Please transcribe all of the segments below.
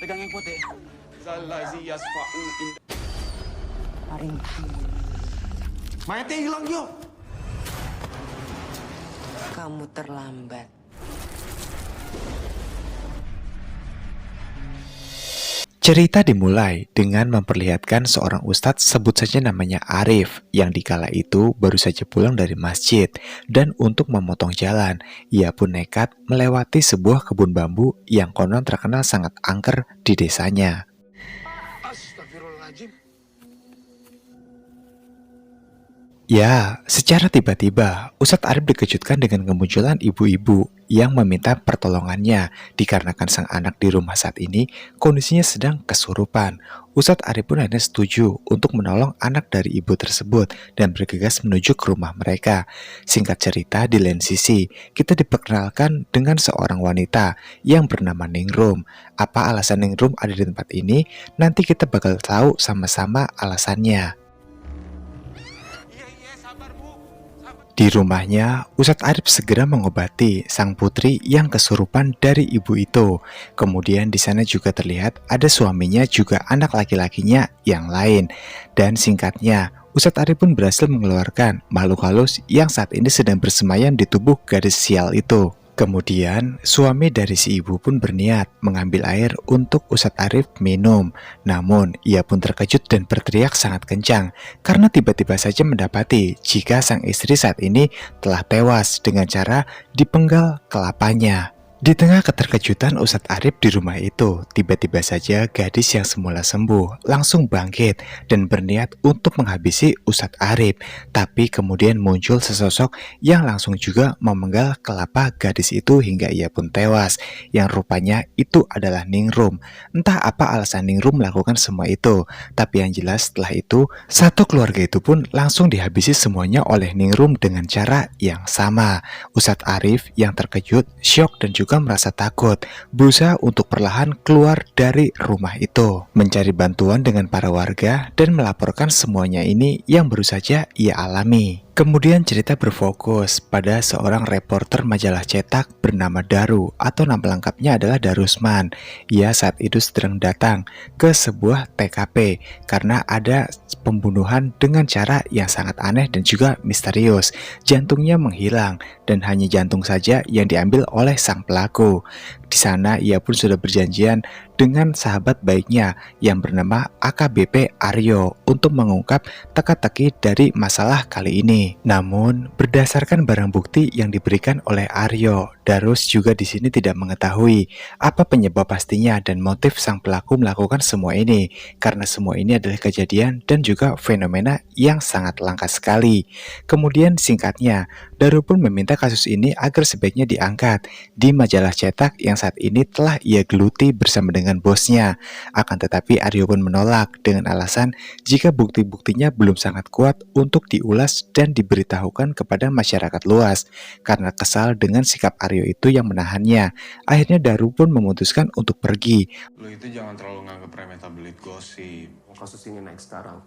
Pegang yang putih. Paring. Mayatnya hilang, Jo. Kamu terlambat. Cerita dimulai dengan memperlihatkan seorang ustadz, sebut saja namanya Arif, yang dikala itu baru saja pulang dari masjid, dan untuk memotong jalan, ia pun nekat melewati sebuah kebun bambu yang konon terkenal sangat angker di desanya. Astagfirullahaladzim. Ya, secara tiba-tiba, Ustadz Arif dikejutkan dengan kemunculan ibu-ibu yang meminta pertolongannya dikarenakan sang anak di rumah saat ini kondisinya sedang kesurupan. Ustadz Arif pun akhirnya setuju untuk menolong anak dari ibu tersebut dan bergegas menuju ke rumah mereka. Singkat cerita, di lain sisi, kita diperkenalkan dengan seorang wanita yang bernama Ningrum. Apa alasan Ningrum ada di tempat ini? Nanti kita bakal tahu sama-sama alasannya. Di rumahnya, Ustadz Arif segera mengobati sang putri yang kesurupan dari ibu itu. Kemudian di sana juga terlihat ada suaminya juga anak laki-lakinya yang lain. Dan singkatnya, Ustadz Arif pun berhasil mengeluarkan makhluk halus yang saat ini sedang bersemayam di tubuh gadis sial itu. Kemudian, suami dari si ibu pun berniat mengambil air untuk Ustadz Arif minum. Namun, ia pun terkejut dan berteriak sangat kencang karena tiba-tiba saja mendapati jika sang istri saat ini telah tewas dengan cara dipenggal kelapanya. Di tengah keterkejutan Ustadz Arif di rumah itu, tiba-tiba saja gadis yang semula sembuh langsung bangkit dan berniat untuk menghabisi Ustadz Arif. Tapi kemudian muncul sesosok yang langsung juga memenggal kelapa gadis itu hingga ia pun tewas, yang rupanya itu adalah Ningrum. Entah apa alasan Ningrum melakukan semua itu, tapi yang jelas setelah itu, satu keluarga itu pun langsung dihabisi semuanya oleh Ningrum dengan cara yang sama. Ustadz Arif yang terkejut, syok dan juga merasa takut, berusaha untuk perlahan keluar dari rumah itu, mencari bantuan dengan para warga dan melaporkan semuanya ini yang baru saja ia alami. Kemudian cerita berfokus pada seorang reporter majalah cetak bernama Daru, atau nama lengkapnya adalah Darusman. Ia saat itu sedang datang ke sebuah TKP karena ada pembunuhan dengan cara yang sangat aneh dan juga misterius. Jantungnya menghilang dan hanya jantung saja yang diambil oleh sang pelaku. Di sana ia pun sudah berjanjian dengan sahabat baiknya yang bernama AKBP Aryo untuk mengungkap teka-teki dari masalah kali ini. Namun, berdasarkan barang bukti yang diberikan oleh Aryo, Darus juga di sini tidak mengetahui apa penyebab pastinya dan motif sang pelaku melakukan semua ini, karena semua ini adalah kejadian dan juga fenomena yang sangat langka sekali. Kemudian singkatnya, Daru pun meminta kasus ini agar sebaiknya diangkat di majalah cetak yang saat ini telah ia geluti bersama dengan bosnya. Akan tetapi Aryo pun menolak dengan alasan jika bukti-buktinya belum sangat kuat untuk diulas dan diberitahukan kepada masyarakat luas. Karena kesal dengan sikap Aryo itu yang menahannya, akhirnya Daru pun memutuskan untuk pergi. Lo itu jangan terlalu nganggep remeh tabloid gosip. Kasus ini naik sekarang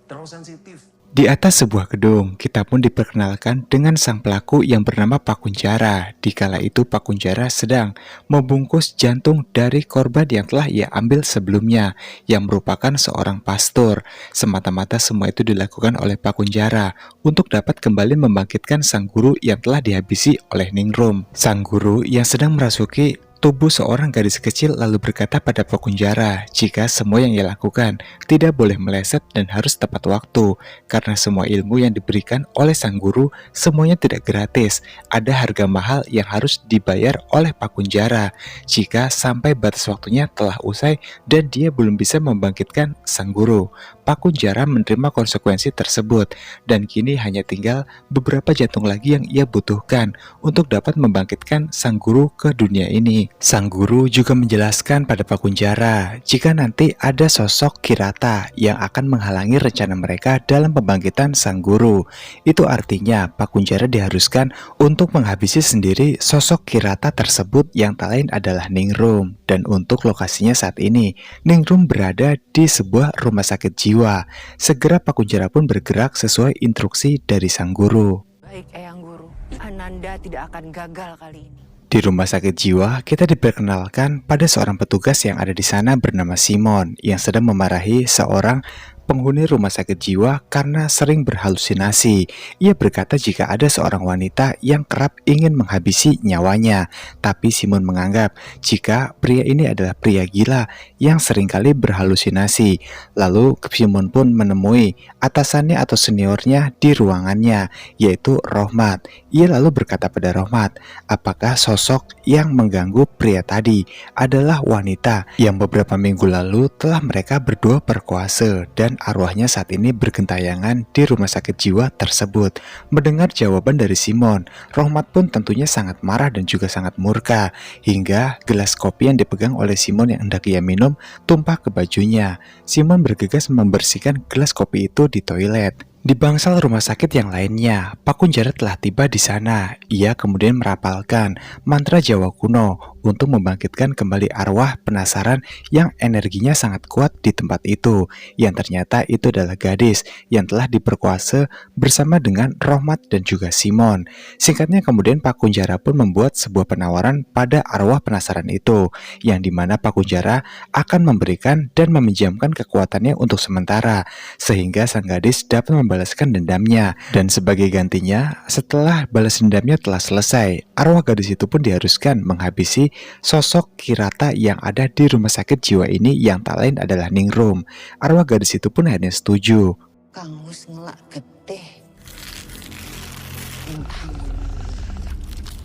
terlalu sensitif. Di atas sebuah gedung, kita pun diperkenalkan dengan sang pelaku yang bernama Pak Kunjara. Dikala itu Pak Kunjara sedang membungkus jantung dari korban yang telah ia ambil sebelumnya, yang merupakan seorang pastor. Semata-mata semua itu dilakukan oleh Pak Kunjara untuk dapat kembali membangkitkan sang guru yang telah dihabisi oleh Ningrum. Sang guru yang sedang merasuki tubuh seorang gadis kecil lalu berkata pada Pak Kunjara jika semua yang ia lakukan tidak boleh meleset dan harus tepat waktu, karena semua ilmu yang diberikan oleh sang guru semuanya tidak gratis. Ada harga mahal yang harus dibayar oleh Pak Kunjara jika sampai batas waktunya telah usai dan dia belum bisa membangkitkan sang guru. Pak Kunjara menerima konsekuensi tersebut dan kini hanya tinggal beberapa jantung lagi yang ia butuhkan untuk dapat membangkitkan sang guru ke dunia ini. Sang guru juga menjelaskan pada Pak Kunjara jika nanti ada sosok Kirata yang akan menghalangi rencana mereka dalam pembangkitan sang guru. Itu artinya Pak Kunjara diharuskan untuk menghabisi sendiri sosok Kirata tersebut yang tak lain adalah Ningrum. Dan untuk lokasinya saat ini, Ningrum berada di sebuah rumah sakit jiwa. Segera Pak Kunjara pun bergerak sesuai instruksi dari sang guru. Baik, Eyang Guru. Ananda tidak akan gagal kali ini. Di rumah sakit jiwa, kita diperkenalkan pada seorang petugas yang ada di sana bernama Simon yang sedang memarahi seorang penghuni rumah sakit jiwa karena sering berhalusinasi. Ia berkata jika ada seorang wanita yang kerap ingin menghabisi nyawanya, tapi Simon menganggap jika pria ini adalah pria gila yang seringkali berhalusinasi. Lalu Simon pun menemui atasannya atau seniornya di ruangannya, yaitu Rohmat. Ia lalu berkata pada Rohmat, apakah sosok yang mengganggu pria tadi adalah wanita yang beberapa minggu lalu telah mereka berdua perkoasa dan arwahnya saat ini bergentayangan di rumah sakit jiwa tersebut. Mendengar jawaban dari Simon, Rohmat pun tentunya sangat marah dan juga sangat murka, hingga gelas kopi yang dipegang oleh Simon yang hendak ia minum tumpah ke bajunya. Simon bergegas membersihkan gelas kopi itu di toilet. Di bangsal rumah sakit yang lainnya, Pak Kunjara telah tiba di sana. Ia kemudian merapalkan mantra Jawa kuno untuk membangkitkan kembali arwah penasaran yang energinya sangat kuat di tempat itu, yang ternyata itu adalah gadis yang telah diperkoasa bersama dengan Rohmat dan juga Simon. Singkatnya kemudian Pak Kunjara pun membuat sebuah penawaran pada arwah penasaran itu, yang dimana Pak Kunjara akan memberikan dan meminjamkan kekuatannya untuk sementara, sehingga sang gadis dapat membalaskan dendamnya. Dan sebagai gantinya, setelah balas dendamnya telah selesai, arwah gadis itu pun diharuskan menghabisi sosok Kirata yang ada di rumah sakit jiwa ini yang tak lain adalah Ningrum. Arwah gadis itu pun akhirnya setuju. Kang wis ngelak getih.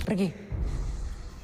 Pergi.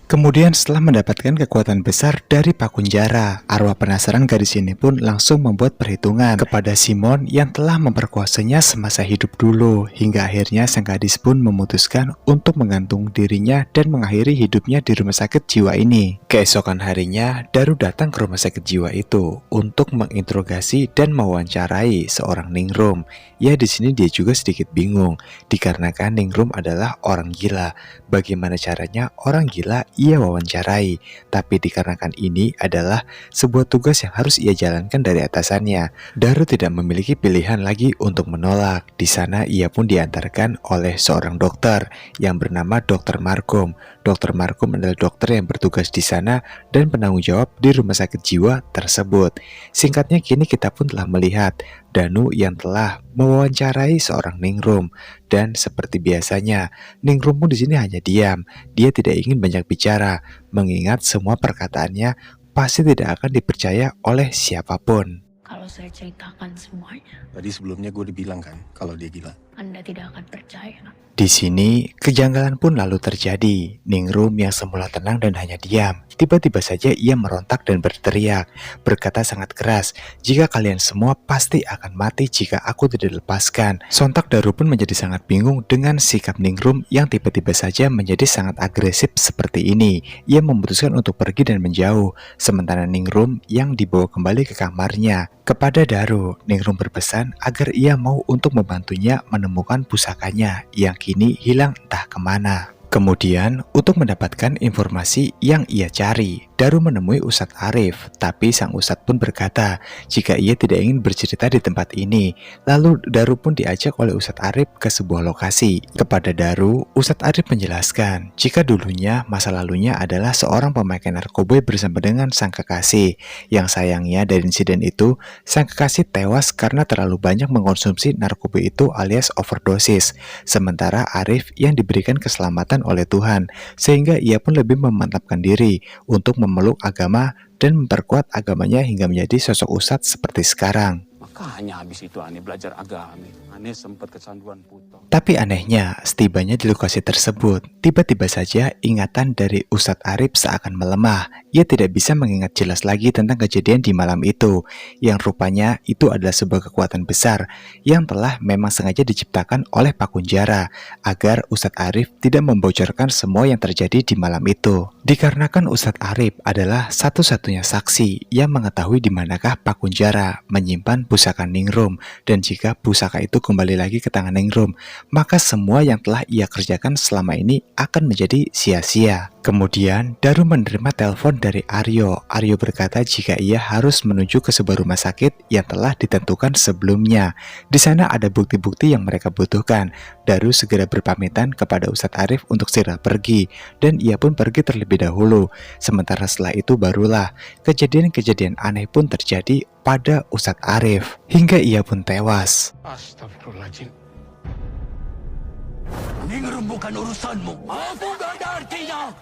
Kemudian setelah mendapatkan kekuatan besar dari Pak Kunjara, arwah penasaran gadis ini pun langsung membuat perhitungan kepada Simon yang telah memperkuasanya semasa hidup dulu, hingga akhirnya sang gadis pun memutuskan untuk menggantung dirinya dan mengakhiri hidupnya di rumah sakit jiwa ini. Keesokan harinya, Daru datang ke rumah sakit jiwa itu untuk menginterogasi dan mewawancarai seorang Ningrum. Ya, di sini dia juga sedikit bingung dikarenakan Ningrum adalah orang gila. Bagaimana caranya orang gila ia wawancarai? Tapi dikarenakan ini adalah sebuah tugas yang harus ia jalankan dari atasannya, Daru tidak memiliki pilihan lagi untuk menolak. Di sana ia pun diantarkan oleh seorang dokter yang bernama Dr. Markum. Dr. Markum adalah dokter yang bertugas di sana dan penanggung jawab di rumah sakit jiwa tersebut. Singkatnya kini kita pun telah melihat Danu yang telah mewawancarai seorang Ningrum, dan seperti biasanya Ningrum pun di sini hanya diam. Dia tidak ingin banyak bicara, mengingat semua perkataannya pasti tidak akan dipercaya oleh siapapun. Kalau saya ceritakan semuanya, Tadi sebelumnya gue dibilang kan kalau dia gila. Anda tidak akan percaya. Di sini, kejanggalan pun lalu terjadi. Ningrum yang semula tenang dan hanya diam, tiba-tiba saja ia merontak dan berteriak, berkata sangat keras, jika kalian semua pasti akan mati jika aku tidak lepaskan. Sontak Daru pun menjadi sangat bingung dengan sikap Ningrum yang tiba-tiba saja menjadi sangat agresif seperti ini. Ia memutuskan untuk pergi dan menjauh, sementara Ningrum yang dibawa kembali ke kamarnya. Kepada Daru, Ningrum berpesan agar ia mau untuk membantunya menemukan pusakanya yang kini hilang entah kemana. Kemudian, untuk mendapatkan informasi yang ia cari, Daru menemui Ustadz Arif, tapi sang Ustadz pun berkata jika ia tidak ingin bercerita di tempat ini. Lalu Daru pun diajak oleh Ustadz Arif ke sebuah lokasi. Kepada Daru, Ustadz Arif menjelaskan jika dulunya masa lalunya adalah seorang pemakai narkoba bersama dengan sang kekasih. Yang sayangnya dari insiden itu, sang kekasih tewas karena terlalu banyak mengkonsumsi narkoba itu alias overdosis. Sementara Arif yang diberikan keselamatan oleh Tuhan, sehingga ia pun lebih memantapkan diri untuk memeluk agama dan memperkuat agamanya hingga menjadi sosok ustadz seperti sekarang. Makanya habis itu aneh belajar agama. Aneh sempat kecanduan puto. Tapi anehnya, setibanya di lokasi tersebut, tiba-tiba saja ingatan dari Ustadz Arif seakan melemah. Ia tidak bisa mengingat jelas lagi tentang kejadian di malam itu, yang rupanya itu adalah sebuah kekuatan besar yang telah memang sengaja diciptakan oleh Pak Kunjara agar Ustadz Arif tidak membocorkan semua yang terjadi di malam itu. Dikarenakan Ustadz Arif adalah satu-satunya saksi yang mengetahui di manakah Pak Kunjara menyimpan pusaka Ningrum, dan jika pusaka itu kembali lagi ke tangan Ningrum, maka semua yang telah ia kerjakan selama ini akan menjadi sia-sia. Kemudian Daru menerima telepon dari Aryo. Aryo berkata jika ia harus menuju ke sebuah rumah sakit yang telah ditentukan sebelumnya. Di sana ada bukti-bukti yang mereka butuhkan. Daru segera berpamitan kepada Ustadz Arif untuk segera pergi, dan ia pun pergi terlebih dahulu. Sementara setelah itu barulah kejadian-kejadian aneh pun terjadi pada Ustadz Arif, hingga ia pun tewas. Astagfirullahaladzim. Ningrum bukan urusanmu. Aku gak ada artinya.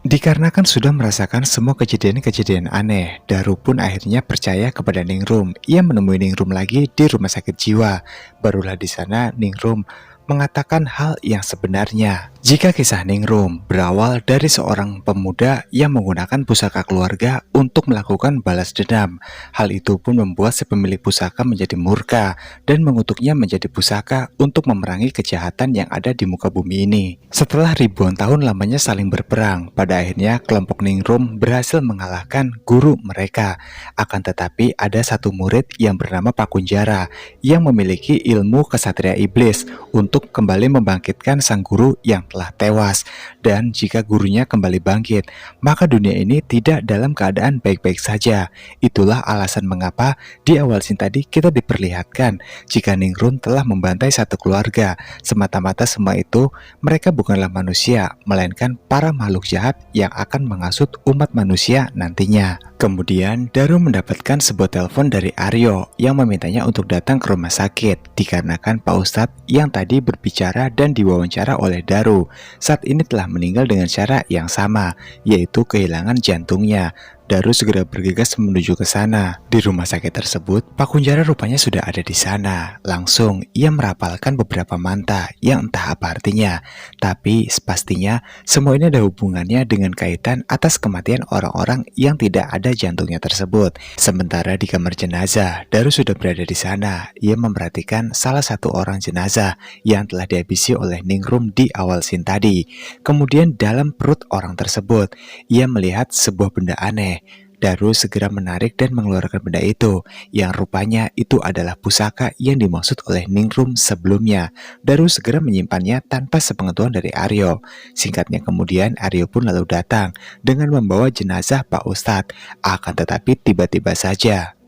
Dikarenakan sudah merasakan semua kejadian-kejadian aneh, Daru pun akhirnya percaya kepada Ningrum. Ia menemui Ningrum lagi di rumah sakit jiwa. Barulah di sana Ningrum mengatakan hal yang sebenarnya. Jika kisah Ningrum berawal dari seorang pemuda yang menggunakan pusaka keluarga untuk melakukan balas dendam. Hal itu pun membuat si pemilik pusaka menjadi murka dan mengutuknya menjadi pusaka untuk memerangi kejahatan yang ada di muka bumi ini. Setelah ribuan tahun lamanya saling berperang, pada akhirnya kelompok Ningrum berhasil mengalahkan guru mereka. Akan tetapi ada satu murid yang bernama Pakunjara yang memiliki ilmu kesatria iblis untuk kembali membangkitkan sang guru yang telah tewas. Dan jika gurunya kembali bangkit, maka dunia ini tidak dalam keadaan baik-baik saja. Itulah alasan mengapa di awal scene tadi kita diperlihatkan jika Ningrum telah membantai satu keluarga. Semata-mata semua itu mereka bukanlah manusia, melainkan para makhluk jahat yang akan menghasut umat manusia nantinya. Kemudian Daru mendapatkan sebuah telepon dari Aryo yang memintanya untuk datang ke rumah sakit dikarenakan Pak Ustadz yang tadi berbicara dan diwawancara oleh Daru saat ini telah meninggal dengan cara yang sama, yaitu kehilangan jantungnya. Daru segera bergegas menuju ke sana. Di rumah sakit tersebut, Pakunjara rupanya sudah ada di sana. Langsung ia merapalkan beberapa mantra yang entah apa artinya. Tapi pastinya semua ini ada hubungannya dengan kaitan atas kematian orang-orang yang tidak ada jantungnya tersebut. Sementara di kamar jenazah, Daru sudah berada di sana. Ia memperhatikan salah satu orang jenazah yang telah dihabisi oleh Ningrum di awal scene tadi. Kemudian dalam perut orang tersebut, ia melihat sebuah benda aneh. Daru segera menarik dan mengeluarkan benda itu, yang rupanya itu adalah pusaka yang dimaksud oleh Ningrum sebelumnya. Daru segera menyimpannya tanpa sepengetahuan dari Aryo. Singkatnya kemudian Aryo pun lalu datang dengan membawa jenazah Pak Ustadz. Akan tetapi tiba-tiba saja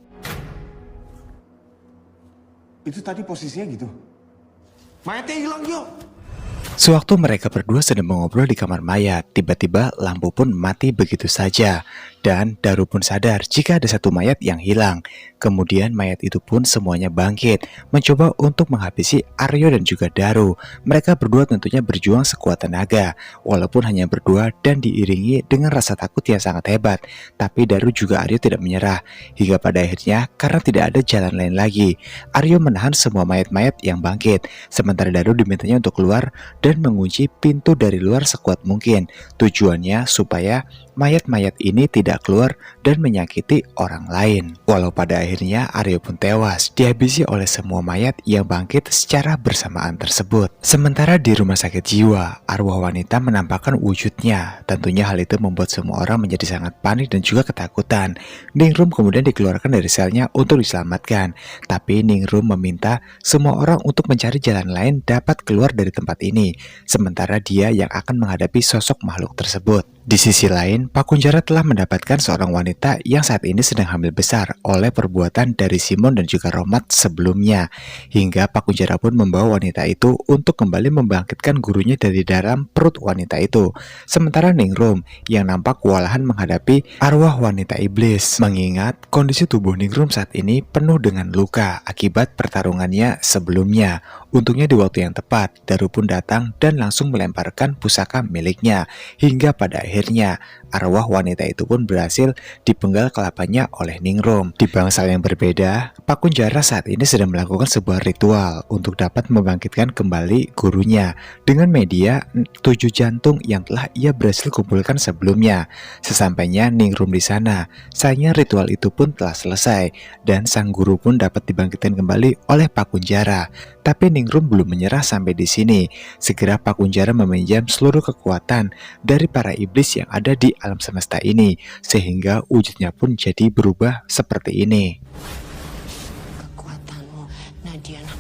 Itu tadi posisinya gitu. Mayatnya hilang, yuk. sewaktu mereka berdua sedang mengobrol di kamar mayat, tiba-tiba lampu pun mati begitu saja. Dan Daru pun sadar jika ada satu mayat yang hilang. Kemudian mayat itu pun semuanya bangkit, mencoba untuk menghabisi Aryo dan juga Daru. Mereka berdua tentunya berjuang sekuat tenaga, walaupun hanya berdua dan diiringi dengan rasa takut yang sangat hebat. Tapi Daru juga Aryo tidak menyerah, hingga pada akhirnya karena tidak ada jalan lain lagi, Aryo menahan semua mayat-mayat yang bangkit. Sementara Daru dimintanya untuk keluar dan mengunci pintu dari luar sekuat mungkin. Tujuannya supaya mayat-mayat ini tidak keluar dan menyakiti orang lain. Walau pada akhirnya Aryo pun tewas, dihabisi oleh semua mayat yang bangkit secara bersamaan tersebut. Sementara di rumah sakit jiwa, arwah wanita menampakkan wujudnya. Tentunya hal itu membuat semua orang menjadi sangat panik dan juga ketakutan. Ningrum kemudian dikeluarkan dari selnya untuk diselamatkan. Tapi Ningrum meminta semua orang untuk mencari jalan lain dapat keluar dari tempat ini. Sementara dia yang akan menghadapi sosok makhluk tersebut. Di sisi lain, Pakunjara telah mendapatkan seorang wanita yang saat ini sedang hamil besar oleh perbuatan dari Simon dan juga Romat sebelumnya. Hingga Pakunjara pun membawa wanita itu untuk kembali membangkitkan gurunya dari dalam perut wanita itu. Sementara Ningrum yang nampak kewalahan menghadapi arwah wanita iblis, mengingat kondisi tubuh Ningrum saat ini penuh dengan luka akibat pertarungannya sebelumnya. Untungnya di waktu yang tepat, Daru pun datang dan langsung melemparkan pusaka miliknya. Hingga pada akhirnya, arwah wanita itu pun berhasil dipenggal kelapanya oleh Ningrum. Di bangsal yang berbeda, Pakunjara saat ini sedang melakukan sebuah ritual untuk dapat membangkitkan kembali gurunya dengan media 7 jantung yang telah ia berhasil kumpulkan sebelumnya. Sesampainya Ningrum di sana, sayangnya ritual itu pun telah selesai dan sang guru pun dapat dibangkitkan kembali oleh Pakunjara. Tapi Ningrum belum menyerah sampai di sini. Segera Pakunjara meminjam seluruh kekuatan dari para iblis yang ada di alam semesta ini, sehingga wujudnya pun jadi berubah seperti ini. Kekuatanmu, Nadiana.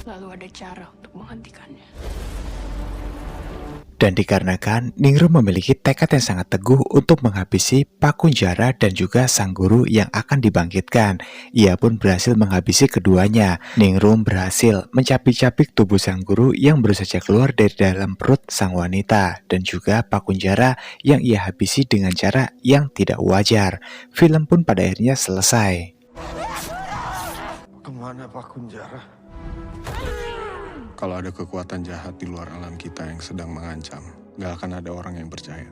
Lalu ada cara untuk menghentikannya. Dan dikarenakan Ningrum memiliki tekad yang sangat teguh untuk menghabisi Pak Kunjara dan juga sang guru yang akan dibangkitkan, ia pun berhasil menghabisi keduanya. Ningrum berhasil mencapik-capik tubuh sang guru yang baru saja keluar dari dalam perut sang wanita, dan juga Pak Kunjara yang ia habisi dengan cara yang tidak wajar. Film pun pada akhirnya selesai. Kemana Pak Kunjara? Kalau ada kekuatan jahat di luar alam kita yang sedang mengancam, gak akan ada orang yang percaya.